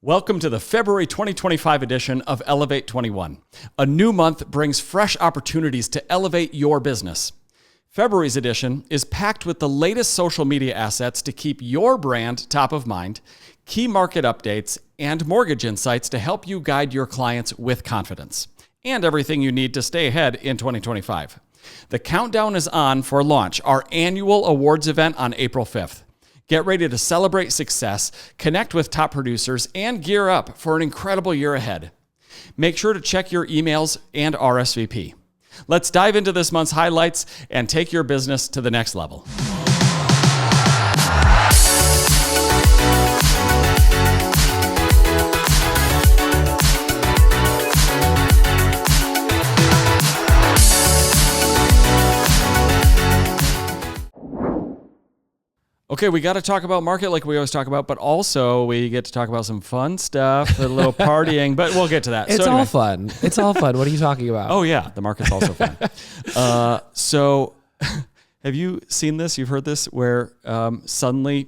Welcome to the February 2025 edition of ELEVATE21. A new month brings fresh opportunities to elevate your business. February's edition is packed with the latest social media assets to keep your brand top of mind, key market updates, and mortgage insights to help you guide your clients with confidence, and everything you need to stay ahead in 2025. The countdown is on for launch, our annual awards event on April 5th. Get ready to celebrate success, connect with top producers, and gear up for an incredible year ahead. Make sure to check your emails and RSVP. Let's dive into this month's highlights and take your business to the next level. Okay, we got to talk about market like we always talk about, but also we get to talk about some fun stuff, a little partying, but we'll get to that. It's all fun. It's all fun. What are you talking about? Oh, yeah, the market's also fun. So have you seen this? You've heard this where suddenly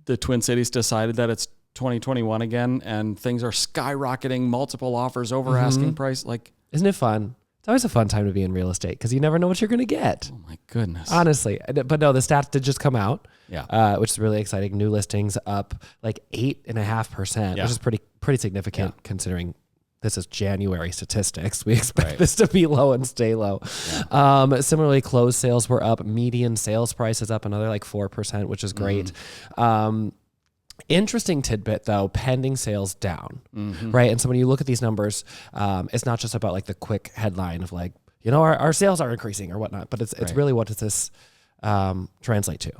the Twin Cities decided that it's 2021 again and things are skyrocketing, multiple offers over asking price. Like, isn't it fun? It's always a fun time to be in real estate because you never know what you're going to get. Oh, my goodness. Honestly. But no, the stats did just come out. Yeah. Which is really exciting. New listings up like 8.5%, which is pretty significant considering this is January statistics. We expect this to be low and stay low. Yeah. Similarly, closed sales were up. Median sales price is up another like 4%, which is great. Interesting tidbit though, pending sales down, right? And so when you look at these numbers, it's not just about like the quick headline of like, you know, our sales are increasing or whatnot, but it's really what does this translate to?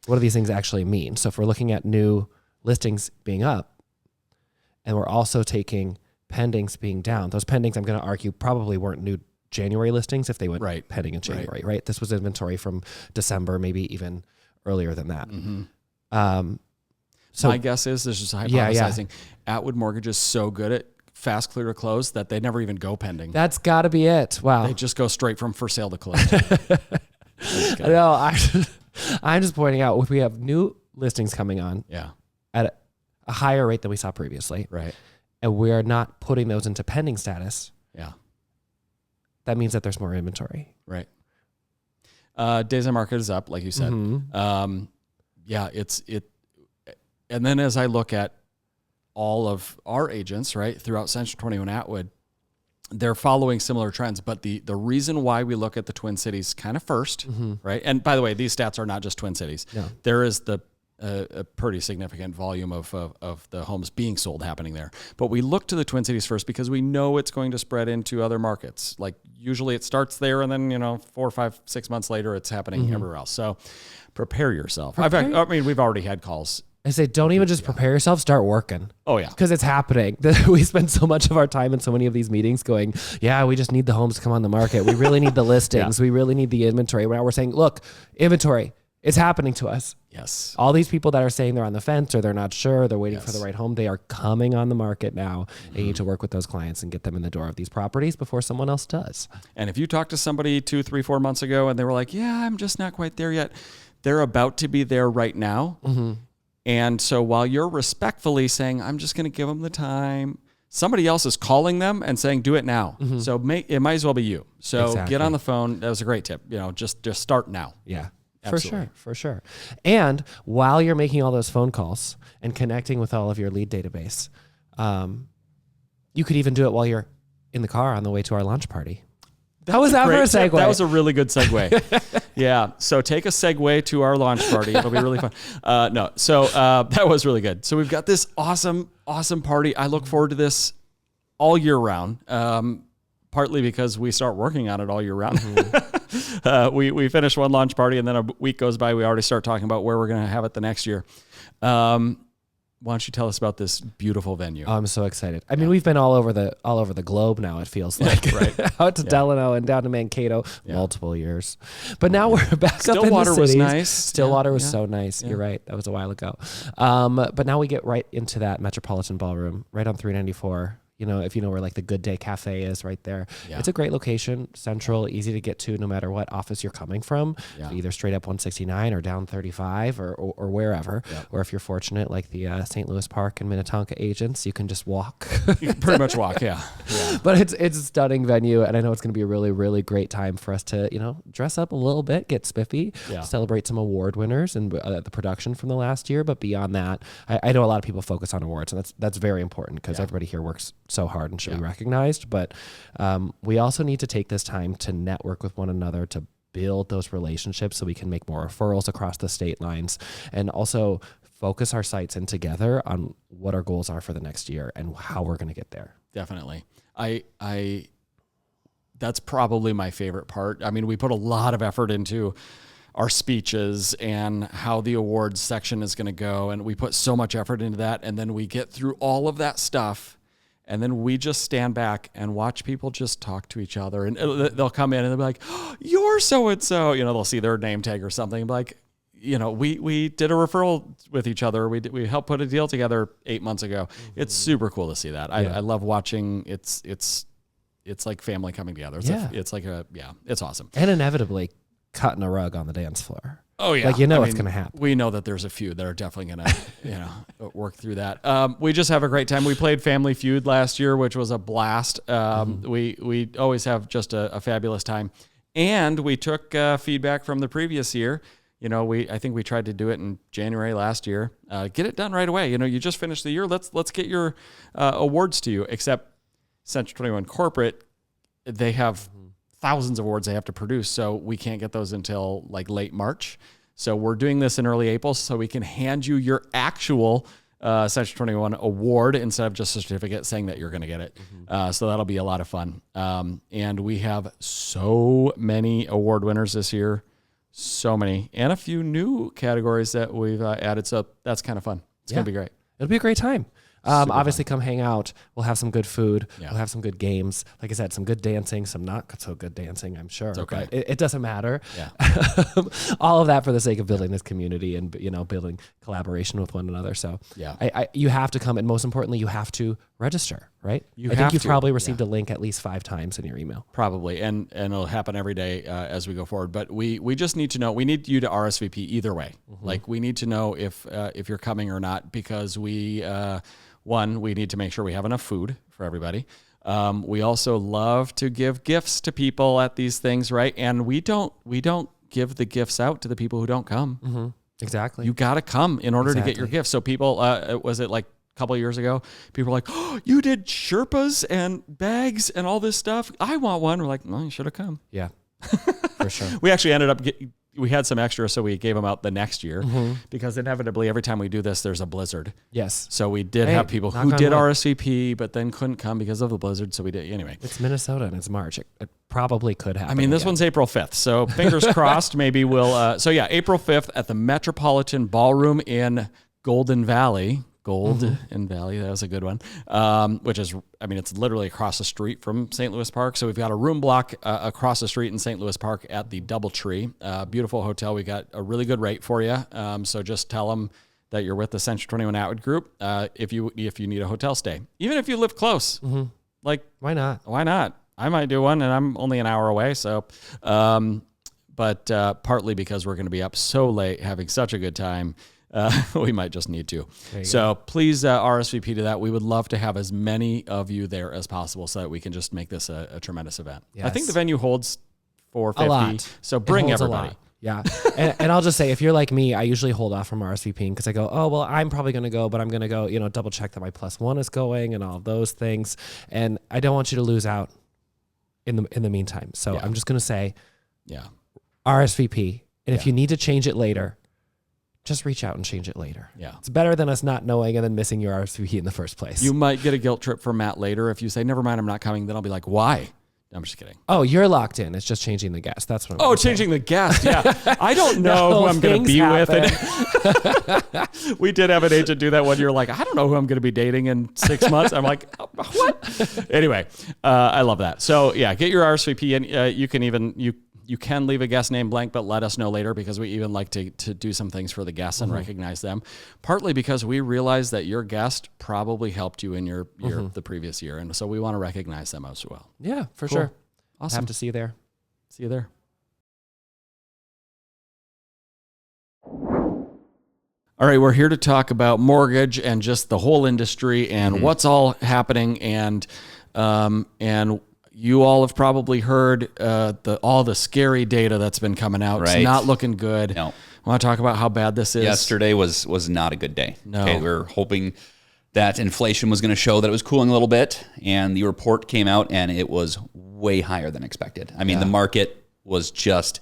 What do these things actually mean? So if we're looking at new listings being up and we're also taking pendings being down, those pendings I'm going to argue probably weren't new January listings if they went pending in January, right? This was inventory from December, maybe even earlier than that. So my guess is this is hypothesizing. Atwood Mortgage is so good at fast clear to close that they never even go pending. That's got to be it. Wow. They just go straight from for sale to close. No, I'm just pointing out if we have new listings coming on at a higher rate than we saw previously, right? And we are not putting those into pending status. Yeah. That means that there's more inventory. Right. Days on market is up, like you said. And then as I look at all of our agents, right, throughout Central 21 Atwood, they're following similar trends. But the reason why we look at the Twin Cities kind of first, right? And by the way, these stats are not just Twin Cities. No. There is a pretty significant volume of the homes being sold happening there. But we look to the Twin Cities first because we know it's going to spread into other markets. Like usually it starts there and then, 4, 5, 6 months later, it's happening everywhere else. So prepare yourself. We've already had calls. I say, don't even just prepare yourself, start working. Oh, yeah. Because it's happening. We spend so much of our time in so many of these meetings going, we just need the homes to come on the market. We really need the listings. We really need the inventory. Now we're saying, look, inventory, it's happening to us. Yes. All these people that are saying they're on the fence or they're not sure, they're waiting for the right home, they are coming on the market now. And you need to work with those clients and get them in the door of these properties before someone else does. And if you talked to somebody 2, 3, 4 months ago and they were like, I'm just not quite there yet, they're about to be there right now. And so while you're respectfully saying, I'm just going to give them the time, somebody else is calling them and saying, do it now. So it might as well be you. So get on the phone. That was a great tip. Just start now. Yeah, absolutely. For sure. And while you're making all those phone calls and connecting with all of your lead database, you could even do it while you're in the car on the way to our launch party. How was that for a segue? That was a really good segue. Yeah. So take a segue to our launch party. It'll be really fun. That was really good. So we've got this awesome party. I look forward to this all year round, partly because we start working on it all year round. We finish one launch party and then a week goes by. We already start talking about where we're going to have it the next year. Why don't you tell us about this beautiful venue? Oh, I'm so excited. I mean, we've been all over the globe now, it feels like. Out to Delano and down to Mankato, multiple years. But now we're back up in the cities. Stillwater was nice. Stillwater was so nice. You're right. That was a while ago. But now we get right into that Metropolitan Ballroom, right on 394. if you know where like the Good Day Cafe is right there. Yeah. It's a great location, central, easy to get to no matter what office you're coming from, Yeah. either straight up 169 or down 35 or wherever. Yeah. Or if you're fortunate, like the St. Louis Park and Minnetonka agents, you can just walk. You can pretty much walk, yeah. But it's a stunning venue, and I know it's going to be a really, really great time for us to, dress up a little bit, get spiffy, celebrate some award winners and the production from the last year. But beyond that, I know a lot of people focus on awards, and that's very important because everybody here works so hard and should be recognized. But we also need to take this time to network with one another, to build those relationships so we can make more referrals across the state lines, and also focus our sights in together on what our goals are for the next year and how we're going to get there. Definitely. That's probably my favorite part. I mean, we put a lot of effort into our speeches and how the awards section is going to go. And we put so much effort into that. And then we get through all of that stuff. And then we just stand back and watch people just talk to each other. And they'll come in and they'll be like, oh, you're so-and-so. They'll see their name tag or something. Like, we did a referral with each other. We helped put a deal together 8 months ago. Mm-hmm. It's super cool to see that. I love watching. It's like family coming together. It's awesome. And inevitably cutting a rug on the dance floor. Oh yeah. Like, it's going to happen. We know that there's a few that are definitely going to, work through that. We just have a great time. We played Family Feud last year, which was a blast. We always have just a fabulous time. And we took feedback from the previous year. I think we tried to do it in January last year. Get it done right away. You just finished the year. Let's get your awards to you. Except Century 21 Corporate, they have thousands of awards they have to produce, so we can't get those until like late March. So we're doing this in early April so we can hand you your actual Century 21 award instead of just a certificate saying that you're going to get it. So that'll be a lot of fun. And we have so many award winners this year. So many, and a few new categories that we've added. So that's kind of fun. It's going to be great. It'll be a great time. Obviously, come hang out. We'll have some good food. Yeah. We'll have some good games. Like I said, some good dancing, some not so good dancing, I'm sure. It's okay. But it doesn't matter. Yeah. All of that for the sake of building this community and, building collaboration with one another. So you have to come. And most importantly, you have to register, right? I think you've probably received a link at least 5 times in your email. Probably. And it'll happen every day as we go forward. But we just need to know. We need you to RSVP either way. Like, we need to know if you're coming or not, because we need to make sure we have enough food for everybody. We also love to give gifts to people at these things, right? And we don't give the gifts out to the people who don't come. Exactly. You got to come in order to get your gifts. So people, was it like a couple of years ago? People were like, oh, you did Sherpas and bags and all this stuff. I want one. We're like, well, you should have come. Yeah, for sure. We actually ended up we had some extra, so we gave them out the next year because inevitably every time we do this, there's a blizzard. Yes. So we did have people who did RSVP, but then couldn't come because of the blizzard. So we did anyway. It's Minnesota and it's March. It probably could happen. I mean, this one's April 5th. So fingers crossed, maybe we'll, April 5th at the Metropolitan Ballroom in Golden Valley. Golden Valley, that was a good one, which is, it's literally across the street from St. Louis Park. So we've got a room block across the street in St. Louis Park at the DoubleTree. Beautiful hotel. We got a really good rate for you. So just tell them that you're with the Century 21 Atwood Group if you need a hotel stay. Even if you live close. Like, why not? I might do one, and I'm only an hour away. So, but partly because we're going to be up so late having such a good time, we might just need to. So please RSVP to that. We would love to have as many of you there as possible so that we can just make this a tremendous event. Yes. I think the venue holds 450. A lot. So bring everybody. Yeah. and I'll just say, if you're like me, I usually hold off from RSVPing because I go, oh, well, I'm probably going to go, but I'm going to go, double check that my +1 is going and all of those things. And I don't want you to lose out in the meantime. So I'm just going to say, RSVP. And if you need to change it later, just reach out and change it later. Yeah. It's better than us not knowing and then missing your RSVP in the first place. You might get a guilt trip from Matt later. If you say, never mind, I'm not coming, then I'll be like, why? I'm just kidding. Oh, you're locked in. It's just changing the guest. That's what I'm changing the guest. Yeah. I don't know who I'm going to be with. We did have an agent do that one year. Like, I don't know who I'm going to be dating in 6 months. I'm like, what? Anyway, I love that. So yeah, get your RSVP and you You can leave a guest name blank, but let us know later, because we even like to do some things for the guests and recognize them. Partly because we realize that your guest probably helped you in your the previous year, and so we want to recognize them as well. Yeah, for sure. Awesome. Have to see you there. See you there. All right, we're here to talk about mortgage and just the whole industry and what's all happening, and you all have probably heard all the scary data that's been coming out. Right. It's not looking good. No. I want to talk about how bad this is. Yesterday was not a good day. No. Okay, we were hoping that inflation was going to show that it was cooling a little bit, and the report came out, and it was way higher than expected. I mean, the market was just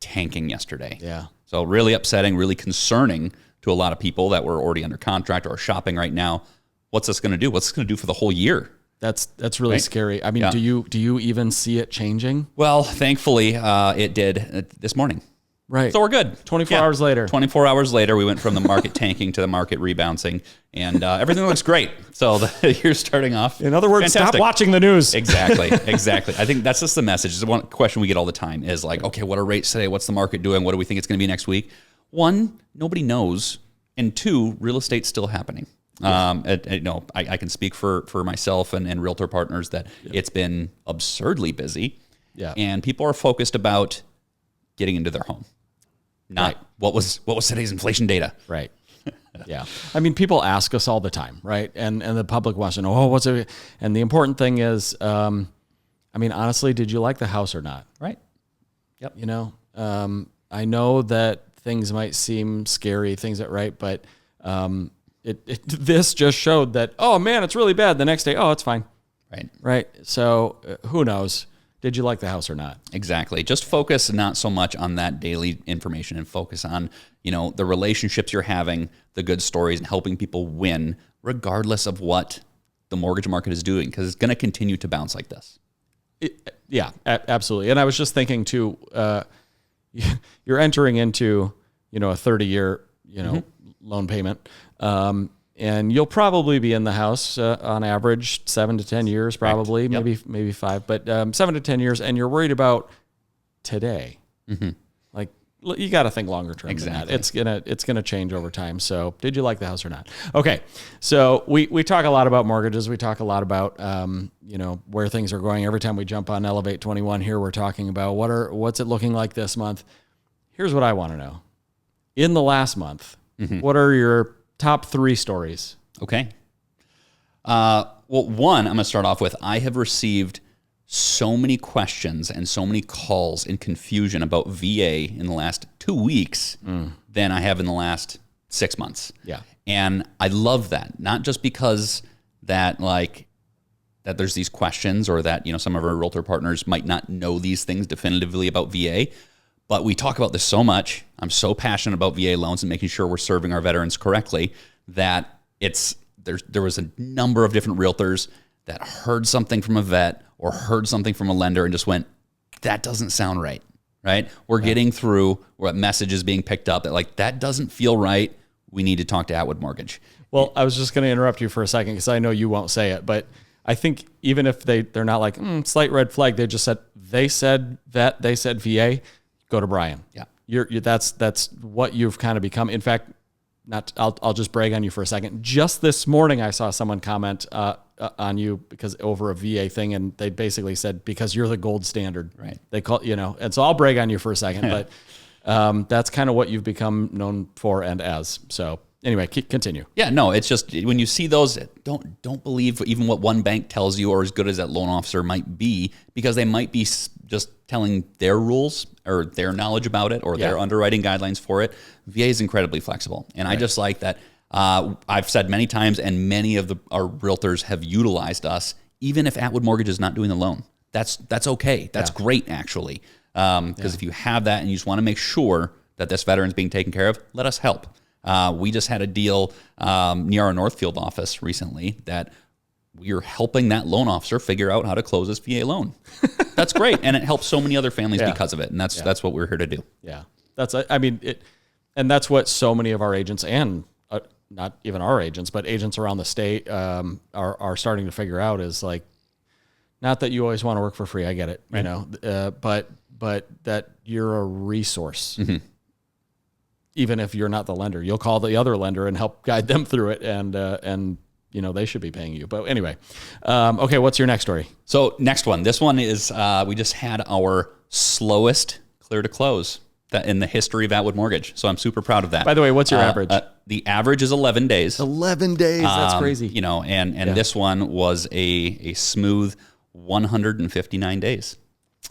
tanking yesterday. Yeah. So really upsetting, really concerning to a lot of people that were already under contract or shopping right now. What's this going to do? What's this going to do for the whole year? That's really scary. I mean, do you even see it changing? Well, thankfully, it did this morning. Right. So we're good. 24 hours later. 24 hours later, we went from the market tanking to the market rebounding, and everything looks great. So the year's starting off. In other words, fantastic. stop watching the news. Exactly. I think that's just the message. It's one question we get all the time is like, okay, what are rates today? What's the market doing? What do we think it's going to be next week? One, nobody knows. And two, real estate's still happening. I can speak for myself and realtor partners that it's been absurdly busy. Yeah. And people are focused about getting into their home. Not what was today's inflation data. Right. Yeah. I mean, people ask us all the time, right? And the public wants to know, what's it? And the important thing is, I mean, honestly, did you like the house or not? Right. Yep. You know, I know that things might seem scary, but this just showed that, oh man, it's really bad. The next day, oh, it's fine. Right. So who knows? Did you like the house or not? Exactly. Just focus not so much on that daily information and focus on, the relationships you're having, the good stories, and helping people win regardless of what the mortgage market is doing, because it's going to continue to bounce like this. Absolutely. And I was just thinking too, you're entering into, a 30-year, loan payment. And you'll probably be in the house on average 7 to 10 years, probably, maybe 5, but 7 to 10 years, and you're worried about today. Like, you got to think longer term. Exactly. Than that. It's gonna change over time. So, did you like the house or not? Okay, so we talk a lot about mortgages. We talk a lot about where things are going. Every time we jump on Elevate 21 here, we're talking about what's it looking like this month. Here's what I want to know: in the last month, what are your top 3 stories? Okay. Well, one, I'm going to start off with, I have received so many questions and so many calls and confusion about VA in the last 2 weeks than I have in the last 6 months. Yeah. And I love that. Not just because that there's these questions, or that, some of our realtor partners might not know these things definitively about VA, but we talk about this so much. I'm so passionate about VA loans and making sure we're serving our veterans correctly that there was a number of different realtors that heard something from a vet or heard something from a lender and just went, that doesn't sound right, right? We're getting through what messages being picked up that doesn't feel right. We need to talk to Atwood Mortgage. Well, I was just going to interrupt you for a second because I know you won't say it, but I think even if they're not like, slight red flag, they said vet, they said VA, go to Brian. Yeah. That's what you've kind of become. In fact, I'll just brag on you for a second. Just this morning, I saw someone comment on you because over a VA thing, and they basically said, because you're the gold standard. Right. They call, and so I'll brag on you for a second, but that's kind of what you've become known for and as. So anyway, continue. Yeah, no, it's just when you see those, don't believe even what one bank tells you, or as good as that loan officer might be, because they might be just telling their rules or their knowledge about it or their underwriting guidelines for it. VA is incredibly flexible. And I just like that. I've said many times, and many of our realtors have utilized us, even if Atwood Mortgage is not doing the loan. That's okay. That's great, actually. Because if you have that and you just want to make sure that this veteran's being taken care of, let us help. We just had a deal near our Northfield office recently that we are helping that loan officer figure out how to close his VA loan. That's great. And it helps so many other families because of it. And that's what we're here to do. Yeah. And that's what so many of our agents, and not even our agents, but agents around the state are starting to figure out, is like, not that you always want to work for free. I get it, but but that you're a resource. Even if you're not the lender, you'll call the other lender and help guide them through it. And they should be paying you. But anyway, okay, what's your next story? So next one. This one is, we just had our slowest clear to close in the history of Atwood Mortgage. So I'm super proud of that. By the way, what's your average? The average is 11 days. 11 days. That's crazy. And this one was a smooth 159 days.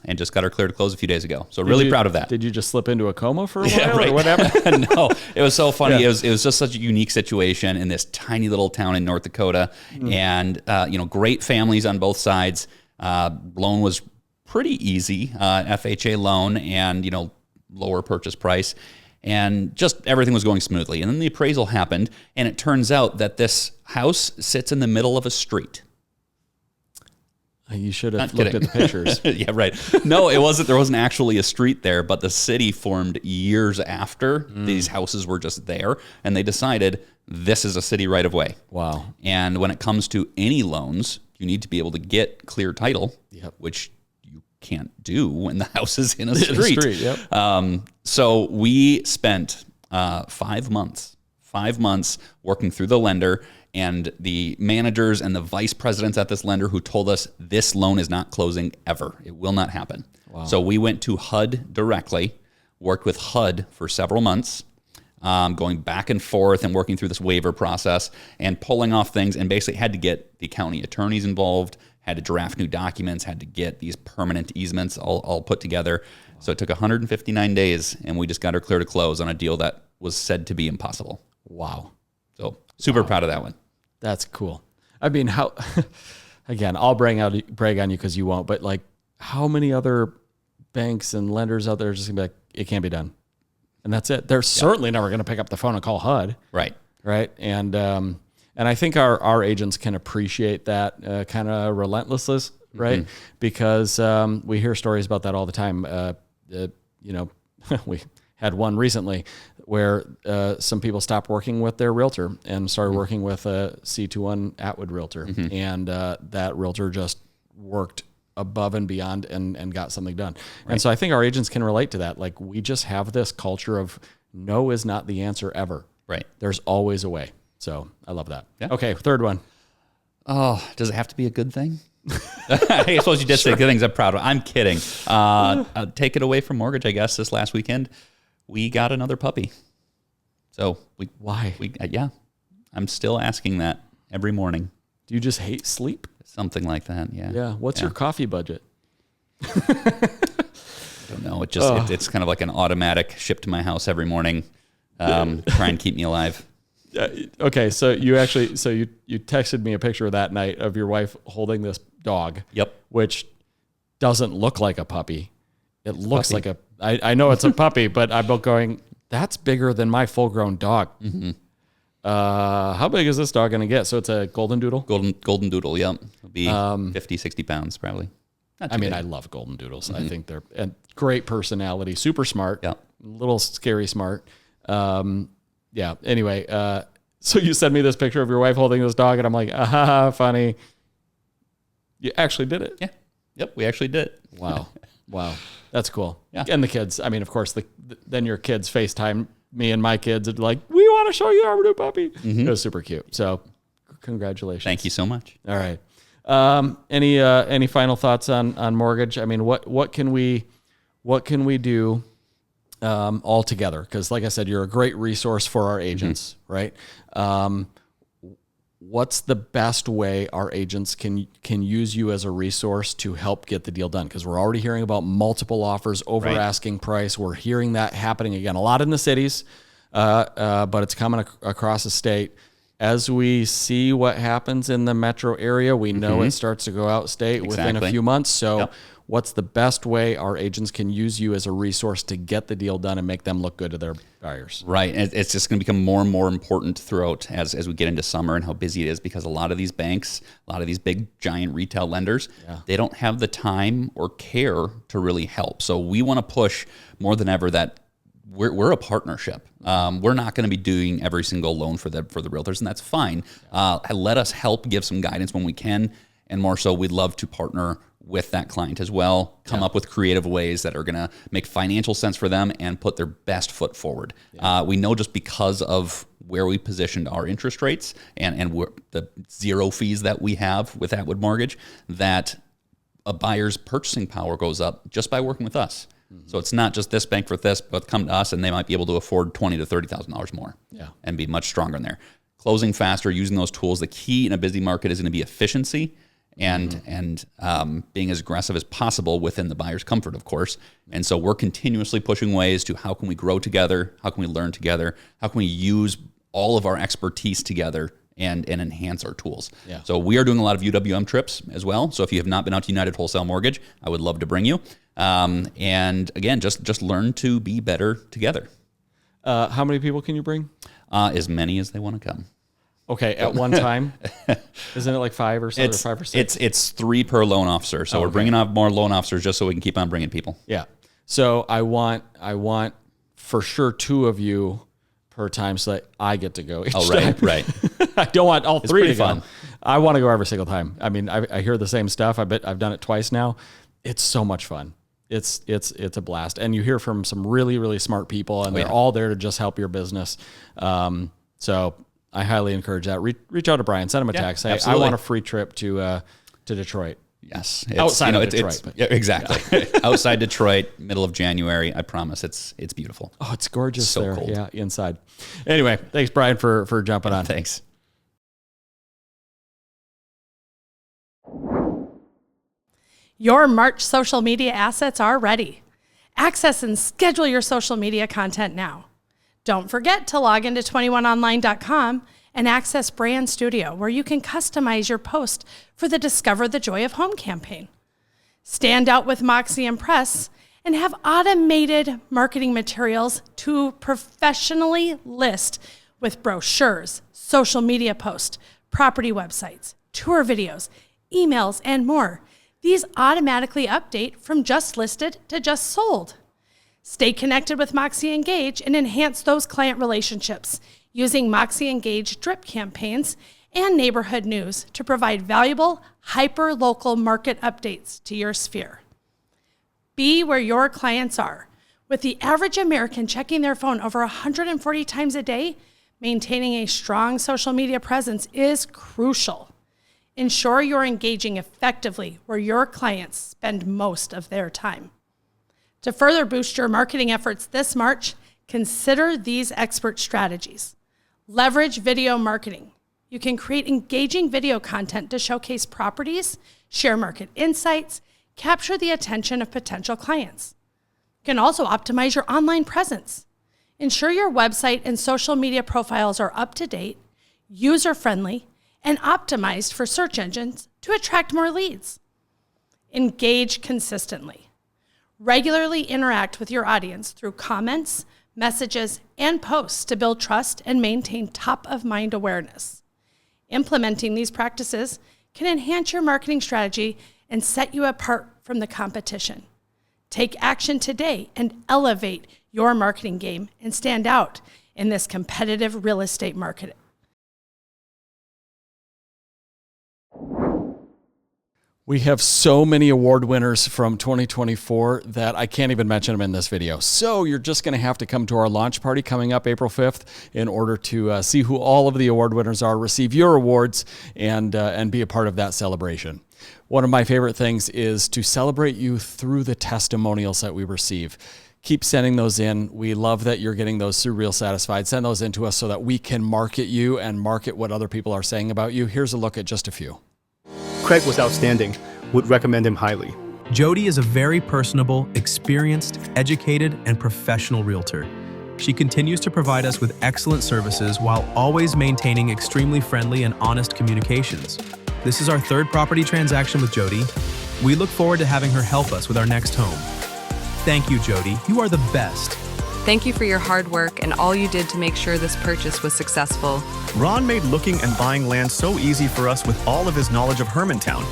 And just got our clear to close a few days ago. So really proud of that. Did you just slip into a coma for a while or whatever? No, it was so funny. Yeah. It was just such a unique situation in this tiny little town in North Dakota. And, great families on both sides. Loan was pretty easy, FHA loan and, lower purchase price. And just everything was going smoothly. And then the appraisal happened. And it turns out that this house sits in the middle of a street. You should have looked at the pictures. Yeah, right. No, it wasn't. There wasn't actually a street there, but the city formed years after. These houses were just there, and they decided this is a city right of way. Wow. And when it comes to any loans, you need to be able to get clear title, which you can't do when the house is in a street. So we spent 5 months working through the lender and the managers and the vice presidents at this lender who told us this loan is not closing ever. It will not happen. Wow. So we went to HUD directly, worked with HUD for several months, going back and forth and working through this waiver process and pulling off things, and basically had to get the county attorneys involved, had to draft new documents, had to get these permanent easements all put together. So it took 159 days, and we just got her clear to close on a deal that was said to be impossible. Wow. So super proud of that one. That's cool. I mean, how, again, I'll brag on you because you won't, but like how many other banks and lenders out there are just gonna be like, it can't be done. And that's it. They're certainly never going to pick up the phone and call HUD. Right. Right. And I think our agents can appreciate that kind of relentlessness, right? Because we hear stories about that all the time. We had one recently where some people stopped working with their realtor and started working with a C21 Atwood realtor. And that realtor just worked above and beyond and got something done. Right. And so I think our agents can relate to that. Like, we just have this culture of no is not the answer ever. Right. There's always a way. So I love that. Yeah. Okay. Third one. Oh, does it have to be a good thing? I suppose you did say good things. I'm proud of. I'm kidding. Take it away from mortgage, I guess. This last weekend, we got another puppy. So why? I'm still asking that every morning. Do you just hate sleep? Something like that. Yeah. Yeah. What's your coffee budget? I don't know. It's kind of like an automatic ship to my house every morning. Try and keep me alive. Okay. So you texted me a picture of that night of your wife holding this dog. Yep. Which doesn't look like a puppy. It looks like I know it's a puppy, but I'm going, that's bigger than my full grown dog. How big is this dog going to get? So it's a golden doodle? Golden doodle, yep. It'll be 50, 60 pounds probably. I love golden doodles. I think they're a great personality, super smart, yep. A little scary smart. Anyway, so you sent me this picture of your wife holding this dog, and I'm like, funny. You actually did it? Yeah. Yep, we actually did it. Wow. That's cool. Yeah. And the kids, I mean, of course, then your kids FaceTime me and my kids and like, we want to show you our new puppy. It was super cute. So congratulations. Thank you so much. All right. Any final thoughts on mortgage? I mean, what can we do all together? Because like I said, you're a great resource for our agents, right? What's the best way our agents can use you as a resource to help get the deal done? Because we're already hearing about multiple offers over asking price. We're hearing that happening again, a lot in the cities, but it's coming across the state. As we see what happens in the metro area, we know it starts to go out state within a few months. So what's the best way our agents can use you as a resource to get the deal done and make them look good to their buyers? Right. And it's just going to become more and more important throughout as we get into summer and how busy it is, because a lot of these banks, a lot of these big giant retail lenders, they don't have the time or care to really help. So we want to push more than ever that we're a partnership. We're not going to be doing every single loan for the realtors, and that's fine. Let us help give some guidance when we can. And more so, we'd love to partner with that client as well, come up with creative ways that are going to make financial sense for them and put their best foot forward. We know just because of where we positioned our interest rates and the zero fees that we have with Atwood Mortgage, that a buyer's purchasing power goes up just by working with us. So it's not just this bank for this, but come to us and they might be able to afford $20,000 to $30,000 more and be much stronger in there. Closing faster, using those tools. The key in a busy market is going to be efficiency and being as aggressive as possible within the buyer's comfort, of course. And so we're continuously pushing ways to how can we grow together? How can we learn together? How can we use all of our expertise together and enhance our tools? So we are doing a lot of UWM trips as well. So if you have not been out to United Wholesale Mortgage, I would love to bring you. And again, just learn to be better together. How many people can you bring? As many as they want to come. Okay, at one time? Isn't it like 5 or 7 or 5 or 6? It's 3 per loan officer. So we're bringing on more loan officers just so we can keep on bringing people. Yeah. So I want for sure 2 of you per time so that I get to go each time. Right. I don't want all 3 to go. fun. I want to go every single time. I mean, I hear the same stuff. I've done it twice now. It's so much fun. It's a blast. And you hear from some really, really smart people, and they're all there to just help your business. So I highly encourage that. Reach out to Brian, send him a text. Say, I want a free trip to Detroit. Yes. Outside of Detroit. Exactly. Outside Detroit, middle of January. I promise it's beautiful. Oh, it's gorgeous So there. cold. Yeah, inside. Anyway, thanks, Brian, for jumping on. Thanks. Your March social media assets are ready. Access and schedule your social media content now. Don't forget to log into 21online.com and access Brand Studio, where you can customize your post for the Discover the Joy of Home campaign. Stand out with Moxie and Press and have automated marketing materials to professionally list with brochures, social media posts, property websites, tour videos, emails, and more. These automatically update from just listed to just sold. Stay connected with Moxie Engage and enhance those client relationships using Moxie Engage drip campaigns and neighborhood news to provide valuable, hyper-local market updates to your sphere. Be where your clients are. With the average American checking their phone over 140 times a day, maintaining a strong social media presence is crucial. Ensure you're engaging effectively where your clients spend most of their time. To further boost your marketing efforts this March, consider these expert strategies. Leverage video marketing. You can create engaging video content to showcase properties, share market insights, capture the attention of potential clients. You can also optimize your online presence. Ensure your website and social media profiles are up to date, user-friendly, and optimized for search engines to attract more leads. Engage consistently. Regularly interact with your audience through comments, messages, and posts to build trust and maintain top-of-mind awareness. Implementing these practices can enhance your marketing strategy and set you apart from the competition. Take action today and elevate your marketing game and stand out in this competitive real estate market. We have so many award winners from 2024 that I can't even mention them in this video. So you're just going to have to come to our launch party coming up April 5th in order to see who all of the award winners are, receive your awards, and be a part of that celebration. One of my favorite things is to celebrate you through the testimonials that we receive. Keep sending those in. We love that you're getting those through Real Satisfied. Send those in to us so that we can market you and market what other people are saying about you. Here's a look at just a few. Craig was outstanding. Would recommend him highly. Jody is a very personable, experienced, educated, and professional realtor. She continues to provide us with excellent services while always maintaining extremely friendly and honest communications. This is our 3rd property transaction with Jody. We look forward to having her help us with our next home. Thank you, Jody. You are the best. Thank you for your hard work and all you did to make sure this purchase was successful. Ron made looking and buying land so easy for us with all of his knowledge of Hermantown.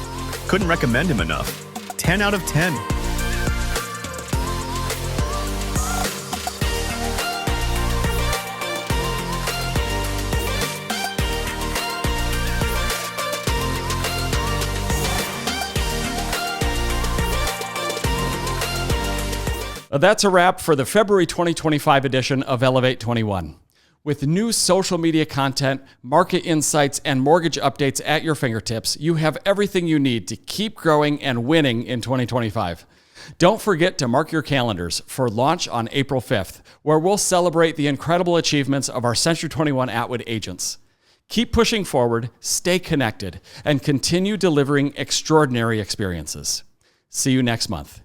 Couldn't recommend him enough. 10 out of 10. That's a wrap for the February 2025 edition of Elevate 21. With new social media content, market insights, and mortgage updates at your fingertips, you have everything you need to keep growing and winning in 2025. Don't forget to mark your calendars for launch on April 5th, where we'll celebrate the incredible achievements of our Century 21 Atwood agents. Keep pushing forward, stay connected, and continue delivering extraordinary experiences. See you next month.